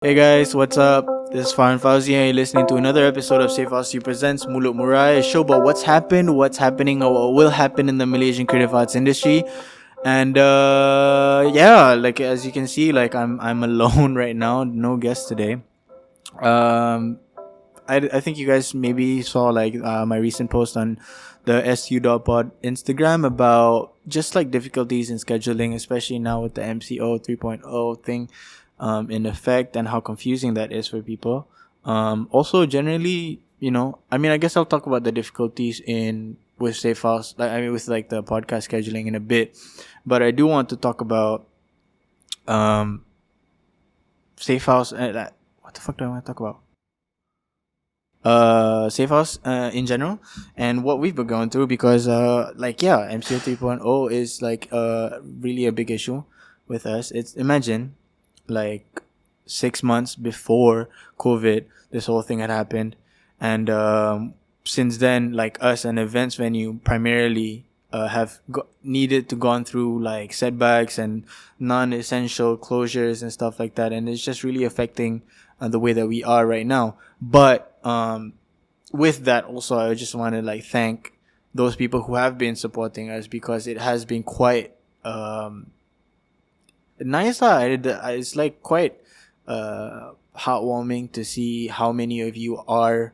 Hey guys, what's up? This is Farhan Fauzi and you're listening to another episode of Safe House Presents Mulut Murai, a show about what's happened, what's happening, or what will happen in the Malaysian creative arts industry. And yeah, like as you can see, like I'm alone right now, no guests today. Um I think you guys maybe saw like my recent post on the SU.pod Instagram about just like difficulties in scheduling, especially now with the MCO 3.0 thing in effect and how confusing that is for people. Also, generally, I mean, I guess I'll talk about the difficulties in with Safe House, with like the podcast scheduling in a bit, but I do want to talk about um, Safe House. What the fuck do I want to talk about? Safe house in general and what we've been going through because MCO 3.0 is like really a big issue with us. It's imagine like 6 months before COVID this whole thing had happened, and since then like us an events venue primarily needed to gone through like setbacks and non-essential closures and stuff like that, and it's just really affecting the way that we are right now. But with that also, I just want to like thank those people who have been supporting us because it has been quite nice. It's like quite heartwarming to see how many of you are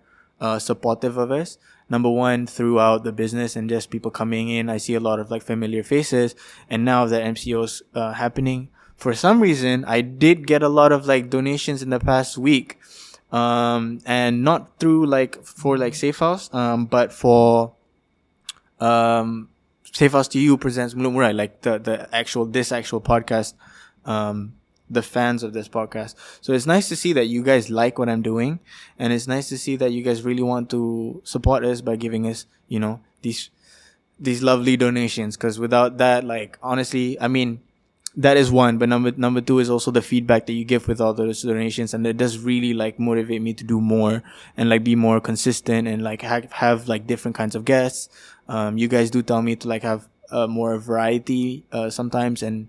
supportive of us. Number one, throughout the business and just people coming in, I see a lot of like familiar faces. And now that MCO's happening, for some reason, I did get a lot of like donations in the past week, and not through like for like Safe House, but for Safe House to You presents Mulut Murai, like the actual podcast, the fans of this podcast. So it's nice to see that you guys like what I'm doing, and it's nice to see that you guys really want to support us by giving us, these lovely donations. Because without that, like honestly, I mean, that is one, but number two is also the feedback that you give with all those donations, and it does really like motivate me to do more and like be more consistent and like have like different kinds of guests. You guys do tell me to like have more variety sometimes, and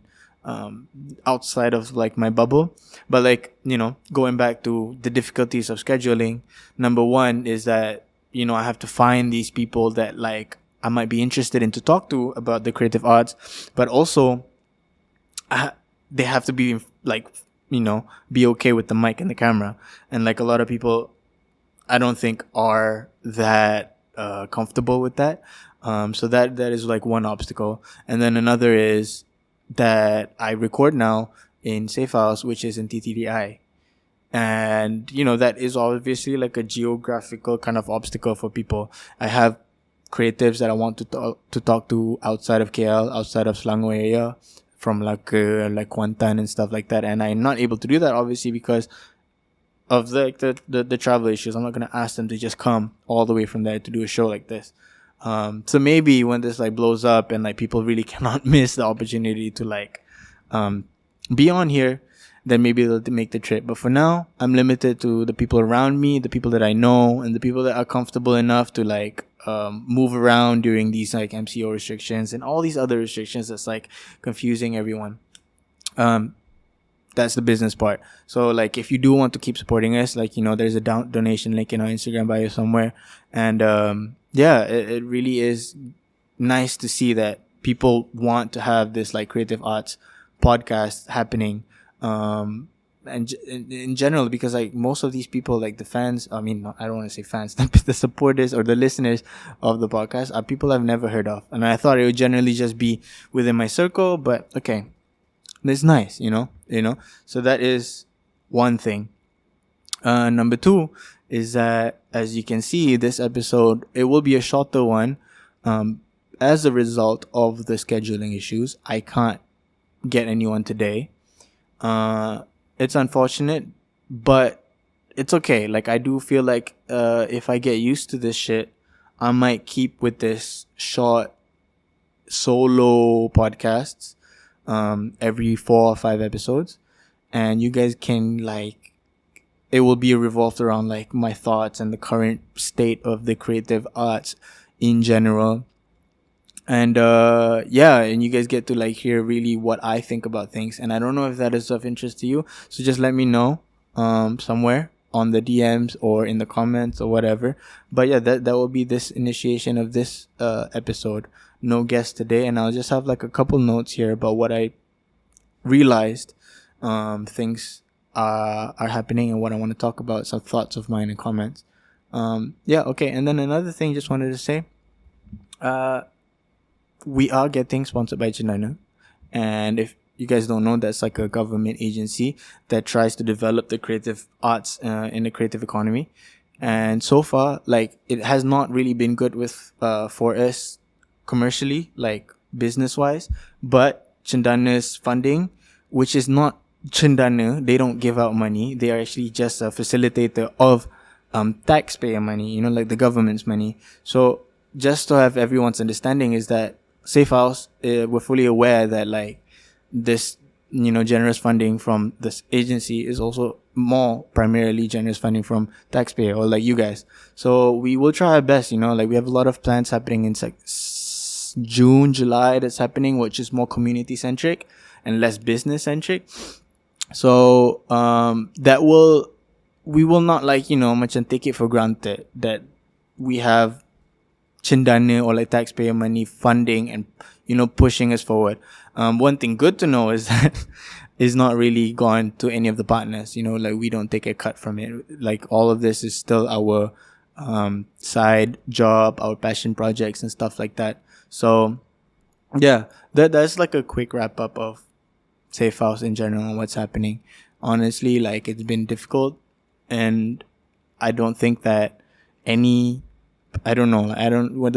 outside of like my bubble. But like, going back to the difficulties of scheduling, number one is that I have to find these people that like I might be interested in to talk to about the creative arts, but also they have to be like be okay with the mic and the camera, and like a lot of people I don't think are that comfortable with that. So that is like one obstacle. And then another is that I record now in Safe House, which is in TTDI. And, that is obviously like a geographical kind of obstacle for people. I have creatives that I want to talk to outside of KL, outside of Selangor area, from like Kuantan and stuff like that. And I'm not able to do that obviously because of the travel issues. I'm not going to ask them to just come all the way from there to do a show like this. So maybe when this like blows up and like people really cannot miss the opportunity to like be on here, then maybe they'll make the trip. But for now, I'm limited to the people around me, the people that I know, and the people that are comfortable enough to like move around during these like MCO restrictions and all these other restrictions that's like confusing everyone. That's the business part. So like if you do want to keep supporting us, like there's a donation link in our Instagram bio somewhere, and it really is nice to see that people want to have this like creative arts podcast happening, and in general, because like most of these people, like the fans, I mean, I don't want to say fans, the supporters or the listeners of the podcast are people I've never heard of, and I thought it would generally just be within my circle, but okay, it's nice, so that is one thing. Number two is that, as you can see, this episode, it will be a shorter one. As a result of the scheduling issues, I can't get anyone today. It's unfortunate, but it's okay. Like, I do feel like if I get used to this shit, I might keep with this short solo podcasts every 4 or 5 episodes, and you guys can like, it will be revolved around like my thoughts and the current state of the creative arts in general. And and you guys get to like hear really what I think about things, and I don't know if that is of interest to you, so just let me know. somewhere on the DMs or in the comments or whatever. But yeah, that will be this initiation of this episode. No guest today, and I'll just have like a couple notes here about what I realized things are happening and what I want to talk about, some thoughts of mine and comments. Yeah, okay. And then another thing, just wanted to say, we are getting sponsored by Cendana, and if you guys don't know, that's like a government agency that tries to develop the creative arts in the creative economy. And so far, like, it has not really been good with for us commercially, like business wise. But Cendana's funding, which is not Cendana, they don't give out money. They are actually just a facilitator of taxpayer money, you know, like the government's money. So just to have everyone's understanding is that Safe House, we're fully aware that like this, you know, generous funding from this agency is also more primarily generous funding from taxpayer or like you guys. So we will try our best, you know, like we have a lot of plans happening in like June, July that's happening, which is more community centric and less business centric. So we will not like, you know, macam take it for granted that we have Cendana or like taxpayer money funding and, you know, pushing us forward. One thing good to know is that it's not really gone to any of the partners, you know, like we don't take a cut from it. Like all of this is still our side job, our passion projects and stuff like that. So yeah, that's like a quick wrap up of Safe House in general and what's happening. Honestly, like it's been difficult, and I don't think that the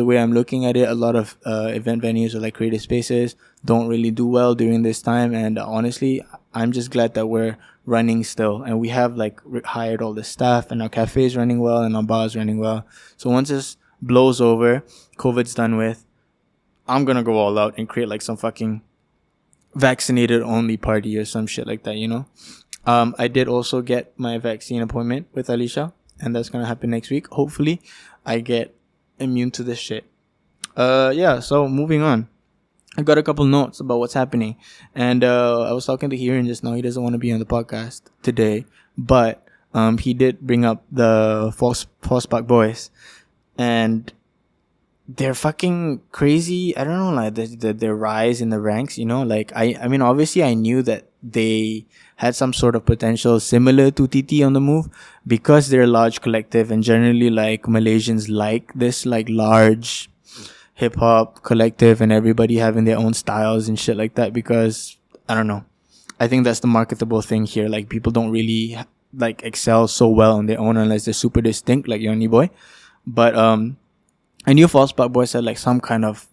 way I'm looking at it, a lot of event venues or like creative spaces don't really do well during this time. And honestly, I'm just glad that we're running still, and we have like hired all the staff, and our cafe is running well and our bar is running well. So once this blows over, COVID's done with, I'm gonna go all out and create like some fucking vaccinated only party or some shit like that, you know. I did also get my vaccine appointment with Alicia, and that's gonna happen next week. Hopefully I get immune to this shit. Yeah, so moving on. I got a couple notes about what's happening, and I was talking to Hiran just now. He doesn't want to be on the podcast today, but he did bring up the Forceparkbois, and they're fucking crazy. I don't know, like the rise in the ranks, you know. Like I mean, obviously I knew that they had some sort of potential similar to TT on the Move, because they're a large collective, and generally like Malaysians like this like large hip hop collective and everybody having their own styles and shit like that, because I don't know, I think that's the marketable thing here. Like people don't really like excel so well on their own unless they're super distinct like Yoni Boy. But I knew Forceparkbois had like some kind of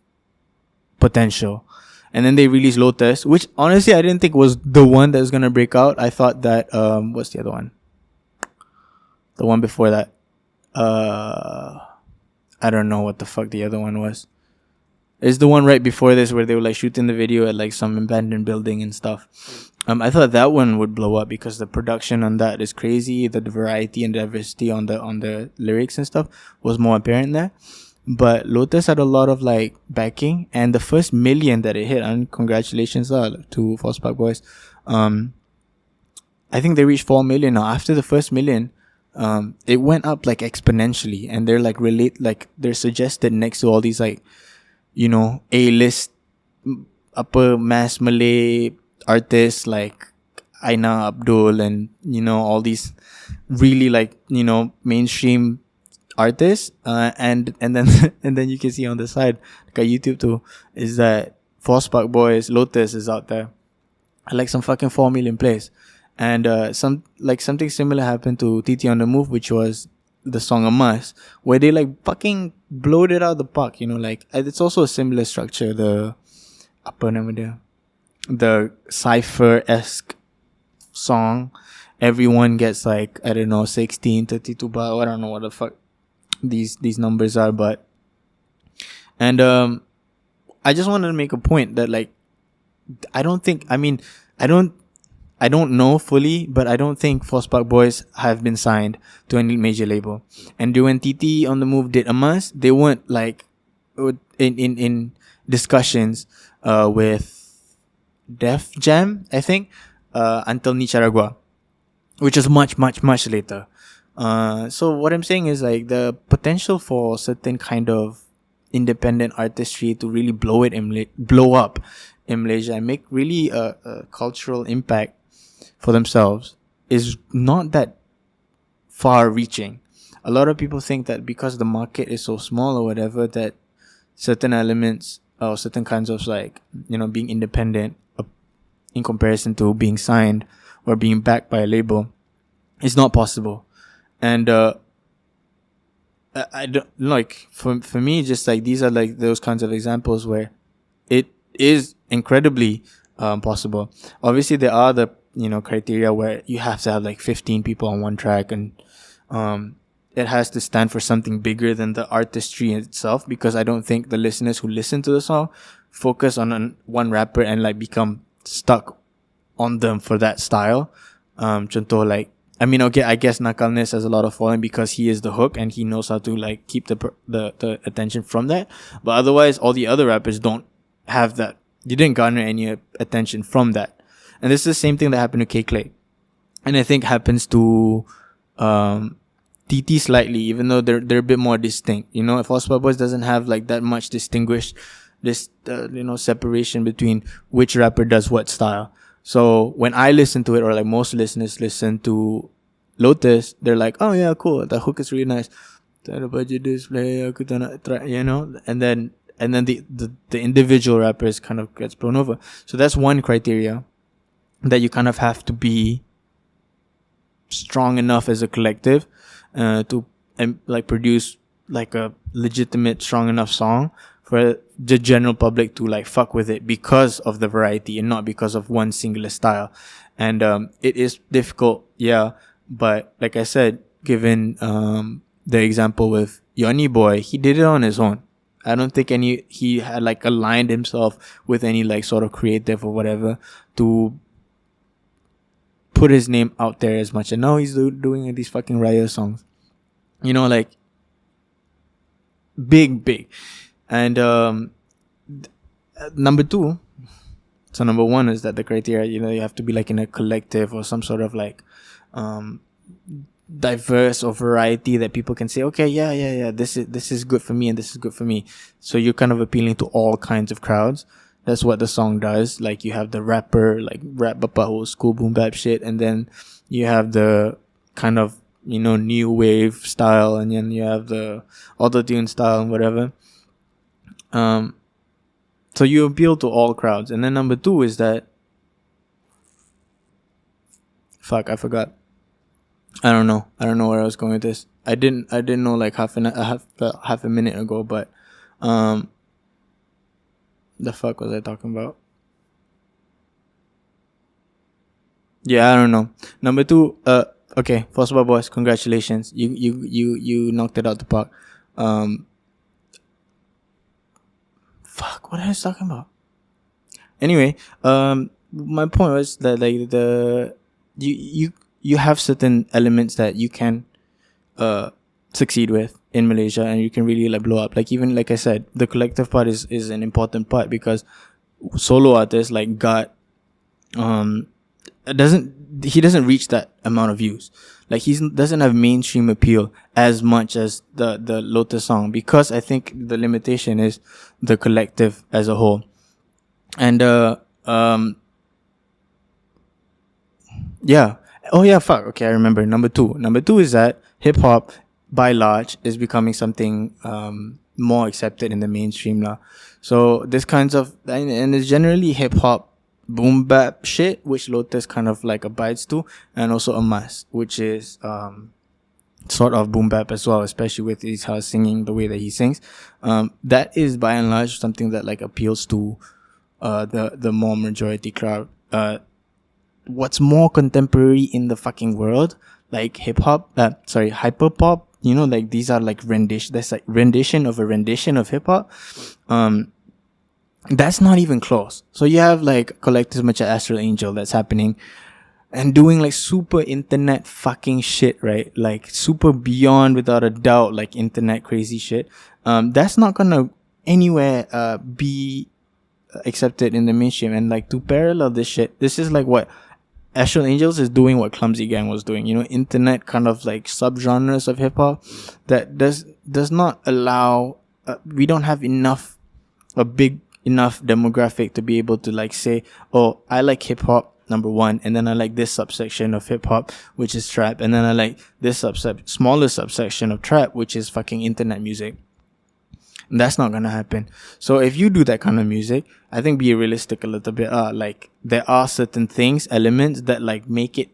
potential. And then they released Lotus, which honestly I didn't think was the one that was gonna break out. I thought that what's the other one? The one before that. I don't know what the fuck the other one was. It's the one right before this where they were like shooting the video at like some abandoned building and stuff. I thought that one would blow up because the production on that is crazy. The variety and diversity on the lyrics and stuff was more apparent there. But Lotus had a lot of like backing, and the first million that it hit, and congratulations to Forceparkbois. I think they reached 4 million now. After the first million, it went up like exponentially, and they're like they're suggested next to all these like, you know, A-list upper mass Malay artists like Aina Abdul, and you know, all these really like, you know, mainstream artists, and then and then you can see on the side like YouTube too, is that Forceparkbois Lotus is out there at like some fucking 4 million plays. And something similar happened to TT on the Move, which was the song Emas, where they like fucking blowed it out of the park, you know. Like it's also a similar structure, the cypher-esque song. Everyone gets like, I don't know, 16, 32 baht. I don't know what the fuck these numbers are, but I just wanted to make a point that like I don't know fully, but I don't think Forceparkbois have been signed to any major label. And when TT on the Move did Emas, they weren't like in discussions with Def Jam, I think, until Nicaragua. which is much, much, much later. So what I'm saying is like the potential for certain kind of independent artistry to really blow up in Malaysia and make really a cultural impact for themselves is not that far reaching. A lot of people think that because the market is so small or whatever, that certain elements or certain kinds of like, being independent in comparison to being signed or being backed by a label is not possible. And I don't like, for me, just like these are like those kinds of examples where it is incredibly possible. Obviously there are the criteria where you have to have like 15 people on one track, and it has to stand for something bigger than the artistry itself, because I don't think the listeners who listen to the song focus on one rapper and like become stuck on them for that style. Contoh like, I mean, okay, I guess Nakalness has a lot of following because he is the hook and he knows how to like keep the attention from that. But otherwise, all the other rappers don't have that. You didn't garner any attention from that. And this is the same thing that happened to K Clay, and I think happens to TT slightly, even though they're a bit more distinct. If Forceparkbois doesn't have like that much distinguished separation between which rapper does what style. So when I listen to it, or like most listeners listen to Lotus, they're like, oh yeah, cool, the hook is really nice. And then the individual rappers kind of gets blown over. So that's one criteria, that you kind of have to be strong enough as a collective to like produce like a legitimate, strong enough song for the general public to like fuck with it, because of the variety and not because of one singular style. And it is difficult, yeah, but like I said, given the example with Yoni Boy, he did it on his own. I don't think he had like aligned himself with any like sort of creative or whatever to put his name out there as much. And now he's doing these fucking Raya songs, like big. And number two, so number one is that the criteria, you have to be like in a collective or some sort of like diverse or variety that people can say, okay, yeah, this is good for me and this is good for me. So you're kind of appealing to all kinds of crowds. That's what the song does. Like you have the rapper, like rap bapa old school boom bap shit, and then you have the kind of new wave style, and then you have the auto-tune style and whatever. So you appeal to all crowds. And then number two is that, fuck, I forgot. I don't know where I was going with this. I didn't know like half a minute ago, but the fuck was I talking about? Yeah, I don't know. Number two, okay, Forceparkbois, congratulations. You knocked it out the park. Fuck, what I was talking about? Anyway, my point was that like you have certain elements that you can succeed with in Malaysia, and you can really like blow up. Like even like I said, the collective part is an important part, because solo artists like got doesn't reach that amount of views. Like he doesn't have mainstream appeal as much as the Lotus song, because I think the limitation is the collective as a whole. And yeah. Oh yeah, fuck. Okay, I remember. Number two is that hip hop by large is becoming something more accepted in the mainstream now. So this kinds of, and it's generally hip hop boom bap shit, which Lotus kind of like abides to, and also Amas, which is sort of boom bap as well, especially with his singing, the way that he sings. That is by and large something that like appeals to the more majority crowd. What's more contemporary in the fucking world, like hip hop, hyper pop, like these are like rendition. That's like rendition of a rendition of hip hop. That's not even close. So you have like collectives such as Astral Angel that's happening and doing like super internet fucking shit, right? Like super beyond, without a doubt, like internet crazy shit. That's not gonna anywhere be accepted in the mainstream. And like to parallel this shit, this is like what Astral Angels is doing what Clumsy Gang was doing, internet kind of like subgenres of hip hop that does not allow. We don't have a big enough demographic to be able to like say, oh, I like hip hop number one, and then I like this subsection of hip hop, which is trap, and then I like this smaller subsection of trap, which is fucking internet music. And that's not gonna happen. So if you do that kind of music, I think be realistic a little bit. Like there are certain elements that like make it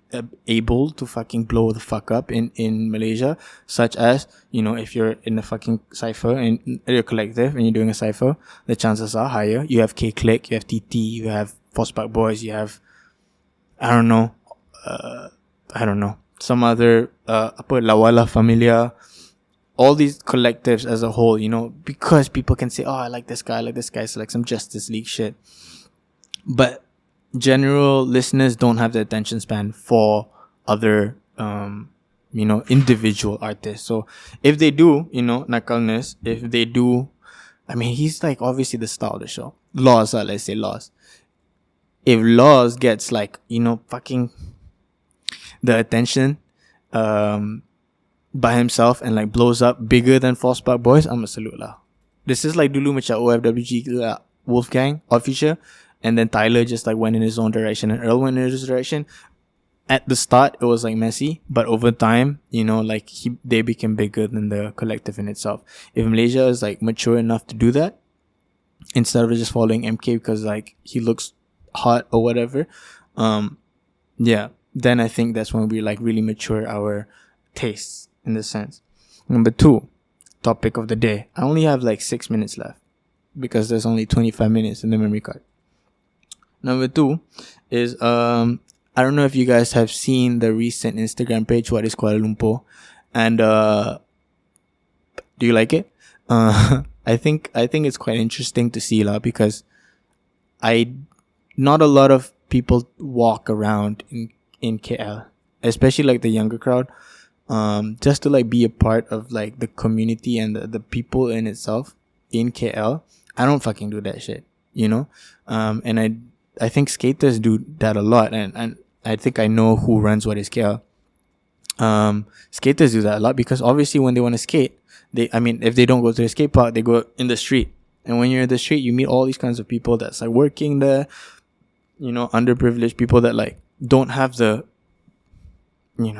able to fucking blow the fuck up in Malaysia, such as, if you're in a fucking cipher in your collective and you're doing a cipher, the chances are higher. You have K-Click, you have TT, you have Forceparkbois, you have I don't know, some other Lawala Familia. All these collectives as a whole, because people can say, oh, I like this guy, so like some Justice League shit. But general listeners don't have the attention span for other, individual artists. So if they do, Nakalness, if they do, he's like obviously the star of the show. Laws, let's say Laws. If Laws gets like, fucking the attention, by himself and like blows up bigger than Forceparkbois, I'm a salute lah. This is like dulu macam OFWG Wolfgang official, and then Tyler just like went in his own direction and Earl went in his direction. At the start it was like messy, but over time, they became bigger than the collective in itself. If Malaysia is like mature enough to do that, instead of just following MK because like he looks hot or whatever, then I think that's when we like really mature our tastes. In this sense. Number 2, topic of the day. I only have like 6 minutes left because there's only 25 minutes in the memory card. Number 2 is I don't know if you guys have seen the recent Instagram page, What is Kuala Lumpur, and do you like it? I think it's quite interesting to see lah, because not a lot of people walk around in KL, especially like the younger crowd. Just to like be a part of like the community and the people in itself in KL. I don't fucking do that shit, and I think skaters do that a lot, and I think I know who runs What is KL. Skaters do that a lot because obviously when they want to skate, if they don't go to the skate park, they go in the street, and when you're in the street you meet all these kinds of people that's like working there, underprivileged people that like don't have the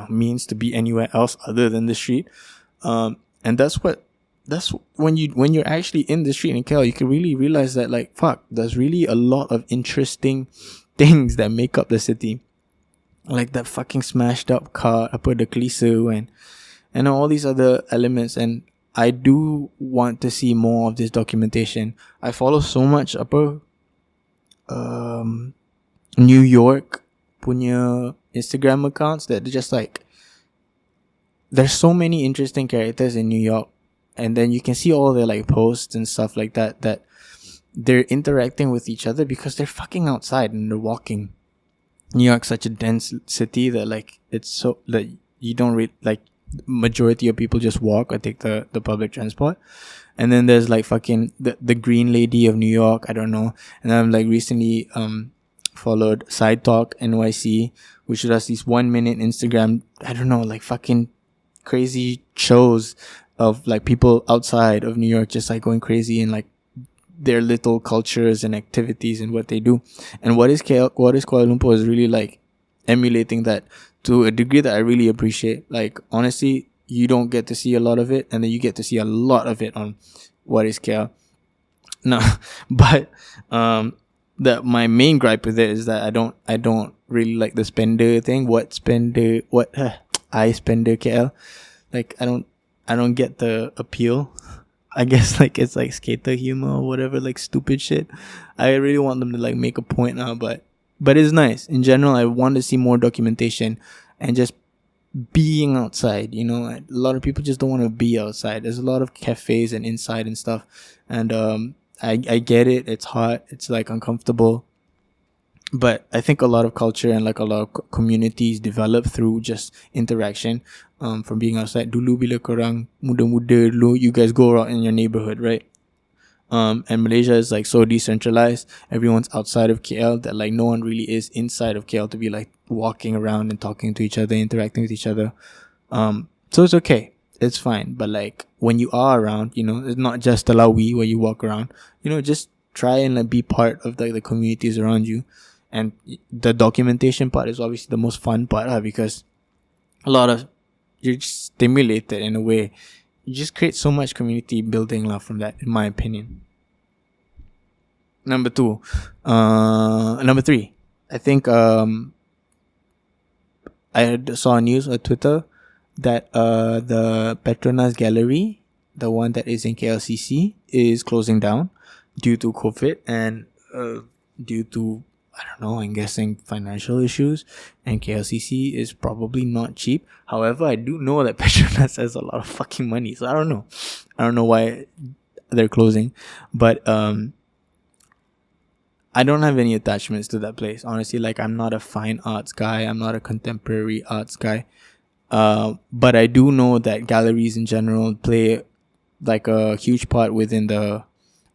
means to be anywhere else other than the street, and that's when you're actually in the street in KL, you can really realize that like fuck, there's really a lot of interesting things that make up the city, like that fucking smashed up car, the Kelisu, and all these other elements. And I do want to see more of this documentation. I follow so much New York punya Instagram accounts that just like, there's so many interesting characters in New York, and then you can see all their like posts and stuff like that they're interacting with each other because they're fucking outside and they're walking. New York's such a dense city that like it's so that you don't like majority of people just walk or take the public transport. And then there's like fucking the Green Lady of New York, I don't know. And I'm like recently followed Side Talk NYC, which does these 1 minute Instagram, I don't know, like fucking crazy shows of like people outside of New York just like going crazy and like their little cultures and activities and what they do. And what is Kuala Lumpur is really like emulating that to a degree that I really appreciate. Like honestly, you don't get to see a lot of it, and then you get to see a lot of it on What is KL. No, but my main gripe with it is that I don't really like the spender thing. I spender KL. Like I don't get the appeal. I guess like it's like skater humor or whatever, like stupid shit. I really want them to like make a point now, but it's nice. In general, I want to see more documentation and just being outside. A lot of people just don't want to be outside. There's a lot of cafes and inside and stuff, and I get it. It's hot. It's like uncomfortable. But I think a lot of culture and like a lot of communities develop through just interaction, from being outside. Dulu bila korang muda-muda dulu, you guys go around in your neighborhood, right? And Malaysia is like so decentralized. Everyone's outside of KL that like no one really is inside of KL to be like walking around and talking to each other, interacting with each other. So it's okay. It's fine. But like when you are around, it's not just the Lawi where you walk around, just try and like be part of like the communities around you. And the documentation part is obviously the most fun part, because you're just stimulated in a way. You just create so much community building from that, in my opinion. Number 3, I think I saw news on Twitter that the Petronas Gallery, the one that is in KLCC, is closing down due to COVID and due to, I don't know, I'm guessing financial issues, and KLCC is probably not cheap. However, I do know that Petronas has a lot of fucking money, so I don't know why they're closing, but I don't have any attachments to that place, honestly. Like, I'm not a fine arts guy, I'm not a contemporary arts guy, but I do know that galleries in general play like a huge part within the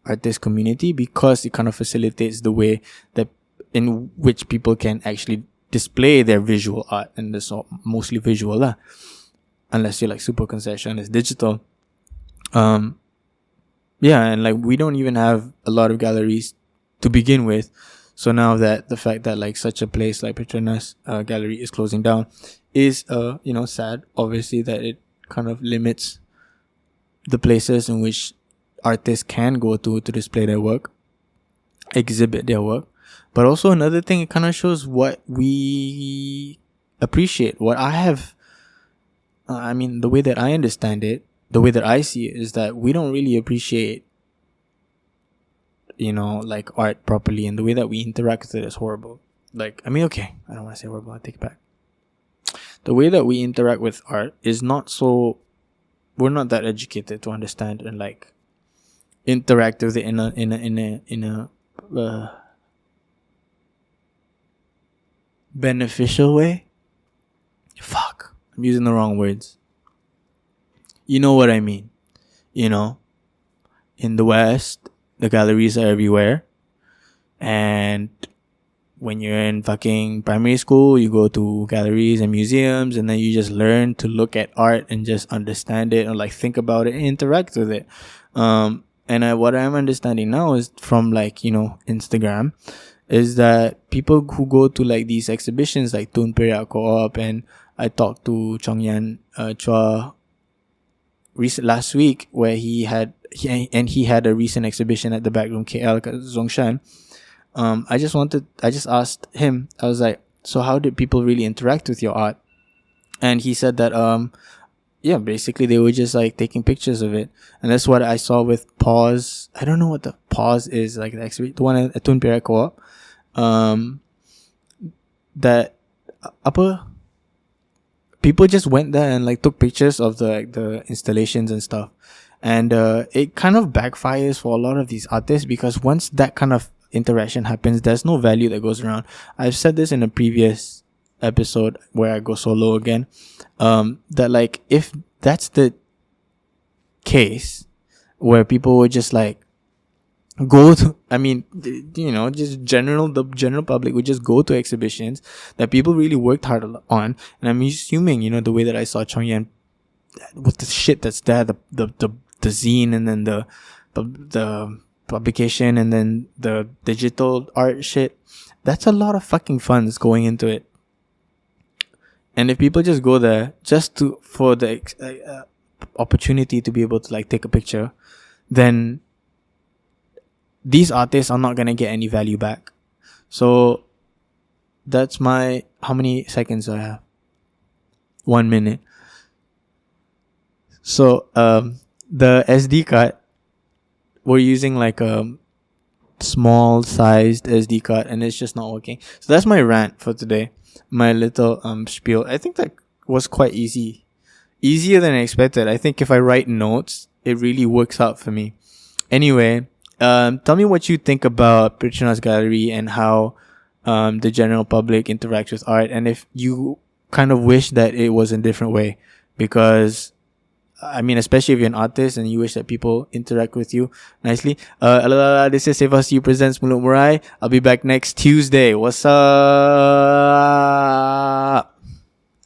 artist community, because it kind of facilitates the way that in which people can actually display their visual art, and it's mostly visual lah, unless you're like super concession, it's digital. And like we don't even have a lot of galleries to begin with, so now that the fact that like such a place like Petronas Gallery is closing down is sad, obviously, that it kind of limits the places in which artists can go to display their work, exhibit their work. But also another thing, it kind of shows what we appreciate. What I have, the way that I understand it, the way that I see it, is that we don't really appreciate, like art properly, and the way that we interact with it is horrible. Like, okay, I don't want to say horrible, I take it back. The way that we interact with art is not so, we're not that educated to understand and like interact with it in a beneficial way. Fuck, I'm using the wrong words. You know what I mean? In the West, the galleries are everywhere, and when you're in fucking primary school, you go to galleries and museums, and then you just learn to look at art and just understand it, or like think about it and interact with it. And what I'm understanding now is from like Instagram, is that people who go to like these exhibitions like Tun Perak Co-op, and I talked to Chong Yan Chua last week, where he had a recent exhibition at the Backroom KL Zongshan. I just asked him, I was like, so how did people really interact with your art? And he said that basically they were just like taking pictures of it. And that's what I saw with Pause. I don't know what the Pause is, like the one at Tun Perak Co-op. That people just went there and like took pictures of the installations and stuff. And it kind of backfires for a lot of these artists, because once that kind of interaction happens, there's no value that goes around. I've said this in a previous episode where I go solo again, that like if that's the case where people would just like go to, just the general public would just go to exhibitions that people really worked hard on, and I'm assuming the way that I saw Chong Yan with the shit that's there, the zine, and then the publication, and then the digital art shit, that's a lot of fucking funds going into it. And if people just go there just for the opportunity to be able to like take a picture, then these artists are not gonna get any value back. So that's how many seconds do I have? 1 minute. So the SD card, we're using like a small sized SD card, and it's just not working. So that's my rant for today. My little spiel. I think that was quite easier than I expected. I think if I write notes, it really works out for me. Anyway, tell me what you think about Petronas Gallery and how the general public interacts with art, and if you kind of wish that it was a different way, because I mean, especially if you're an artist and you wish that people interact with you nicely. This is Save Us You presents Mulut Murai. I'll be back next Tuesday. What's up?